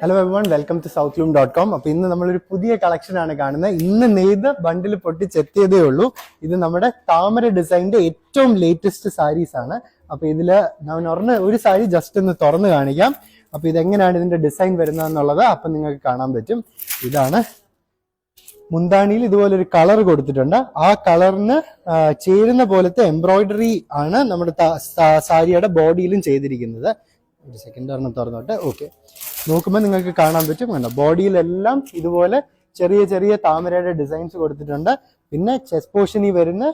Hello everyone, welcome to southloom.com. അപ്പോൾ ഇന്ന് നമ്മളൊരു പുതിയ കളക്ഷനാണ് കാണുന്നത്. ഇന്ന് നെയ്ത് ബണ്ടിൽ പൊട്ടിച്ചെത്തിയതേ ഉള്ളൂ. ഇത് നമ്മുടെ താമര ഡിസൈനിന്റെ ഏറ്റവും ലേറ്റസ്റ്റ് സാരീസ് ആണ്. അപ്പോൾ ഇതില് ഞാൻ ഒരു സാരി ജസ്റ്റ് ഒന്ന് തുറന്ന് കാണിക്കാം. അപ്പോൾ ഇതെങ്ങനെയാണ് ഇതിന്റെ ഡിസൈൻ വരുന്നതെന്നുള്ളത് അപ്പം നിങ്ങൾക്ക് കാണാൻ പറ്റും. ഇതാണ് മുന്താണിയിൽ ഇതുപോലെ ഒരു കളർ കൊടുത്തിട്ടുണ്ട്. ആ കളറിന് ചേരുന്ന പോലത്തെ എംബ്രോയിഡറി ആണ് നമ്മുടെ സാരിയുടെ ബോഡിയിലും ചെയ്തിരിക്കുന്നത്. ഒരു സെക്കൻഡ് ഒരെണ്ണം തുറന്നോട്ടെ. ഓക്കെ, നോക്കുമ്പോൾ നിങ്ങൾക്ക് കാണാൻ പറ്റും. കണ്ടോ, ബോഡിയിലെല്ലാം ഇതുപോലെ ചെറിയ ചെറിയ താമരയുടെ ഡിസൈൻസ് കൊടുത്തിട്ടുണ്ട്. പിന്നെ ചെസ്റ്റ് പോർഷനിൽ വരുന്ന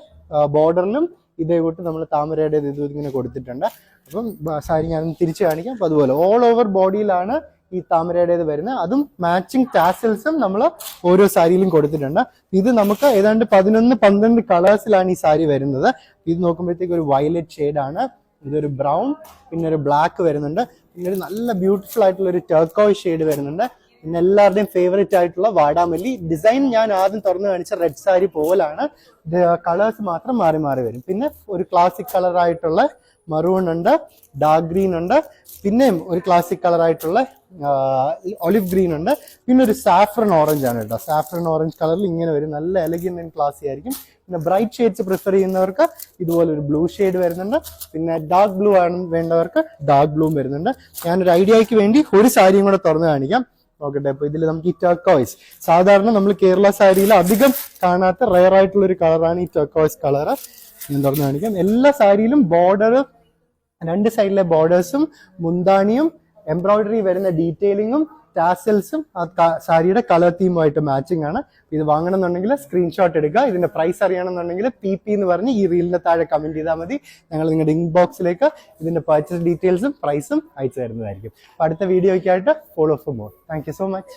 ബോർഡറിലും ഇതേ കൂട്ട് നമ്മൾ താമരയുടെ ഇത് ഇങ്ങനെ കൊടുത്തിട്ടുണ്ട്. അപ്പം സാരി ഞാൻ തിരിച്ചു കാണിക്കാം. അപ്പം അതുപോലെ ഓൾ ഓവർ ബോഡിയിലാണ് ഈ താമരയുടേത് വരുന്നത്. അതും മാച്ചിങ് ടാസൽസും നമ്മൾ ഓരോ സാരിയിലും കൊടുത്തിട്ടുണ്ട്. ഇത് നമുക്ക് ഏതാണ്ട് 11-12 കളേഴ്സിലാണ് ഈ സാരി വരുന്നത്. ഇത് നോക്കുമ്പോഴത്തേക്ക് ഒരു വയലറ്റ് ഷെയ്ഡാണ്, ഇതൊരു ബ്രൗൺ, പിന്നെ ഒരു ബ്ലാക്ക് വരുന്നുണ്ട്, പിന്നെ ഒരു നല്ല ബ്യൂട്ടിഫുൾ ആയിട്ടുള്ള ഒരു ടർക്കോയ് ഷെയ്ഡ് വരുന്നുണ്ട്. പിന്നെ എല്ലാവരുടെയും ഫേവറേറ്റ് ആയിട്ടുള്ള വാടാമല്ലി ഡിസൈൻ ഞാൻ ആദ്യം തുറന്നു കാണിച്ച റെഡ് സാരി പോലാണ്. കളേഴ്സ് മാത്രം മാറി മാറി വരും. പിന്നെ ഒരു ക്ലാസിക് കളർ ആയിട്ടുള്ള മറൂൺ ഉണ്ട്, ഡാർക്ക് ഗ്രീൻ ഉണ്ട്, പിന്നെയും ഒരു ക്ലാസിക് കളർ ആയിട്ടുള്ള ഒലിവ് ഗ്രീൻ ഉണ്ട്, പിന്നെ ഒരു സാഫ്രൺ ഓറഞ്ച് ആണ് കേട്ടോ. സാഫ്രൺ ഓറഞ്ച് കളറിൽ ഇങ്ങനെ വരും, നല്ല എലഗന്റ് ആൻഡ് ക്ലാസി ആയിരിക്കും. പിന്നെ ബ്രൈറ്റ് ഷെയ്ഡ്സ് പ്രിഫർ ചെയ്യുന്നവർക്ക് ഇതുപോലെ ഒരു ബ്ലൂ ഷെയ്ഡ് വരുന്നുണ്ട്. പിന്നെ ഡാർക്ക് ബ്ലൂ ആണ് വേണ്ടവർക്ക് ഡാർക്ക് ബ്ലൂവും വരുന്നുണ്ട്. ഞാനൊരു ഐഡിയയ്ക്ക് വേണ്ടി ഒരു സാരിയും കൂടെ തുറന്ന് കാണിക്കാം. നോക്കട്ടെ. അപ്പൊ ഇതിൽ നമുക്ക് ഈ ടർക്കോയ്സ്, സാധാരണ നമ്മൾ കേരള സാരിയിൽ അധികം കാണാത്ത റയർ ആയിട്ടുള്ള ഒരു കളറാണ് ഈ ടർക്കോയ്സ് കളർ. ഞാൻ തുറന്ന് കാണിക്കാം. എല്ലാ സാരിയിലും ബോർഡർ, രണ്ട് സൈഡിലെ ബോർഡേഴ്സും മുന്താണിയും എംബ്രോയിഡറി വരുന്ന ഡീറ്റെയിലിങ്ങും ടാസൽസും ആ സാരിയുടെ കളർ തീമുമായിട്ട് മാച്ചിങ് ആണ്. ഇത് വാങ്ങണമെന്നുണ്ടെങ്കിൽ സ്ക്രീൻഷോട്ട് എടുക്കുക. ഇതിന്റെ പ്രൈസ് അറിയണമെന്നുണ്ടെങ്കിൽ PP എന്ന് പറഞ്ഞ് ഈ റീലിന്റെ താഴെ കമന്റ് ചെയ്താൽ മതി. ഞങ്ങൾ നിങ്ങളുടെ ഇൻബോക്സിലേക്ക് ഇതിന്റെ പർച്ചേസ് ഡീറ്റെയിൽസും പ്രൈസും അയച്ചു തരുന്നതായിരിക്കും. അടുത്ത വീഡിയോയ്ക്കായിട്ട് follow for more. Thank you so much.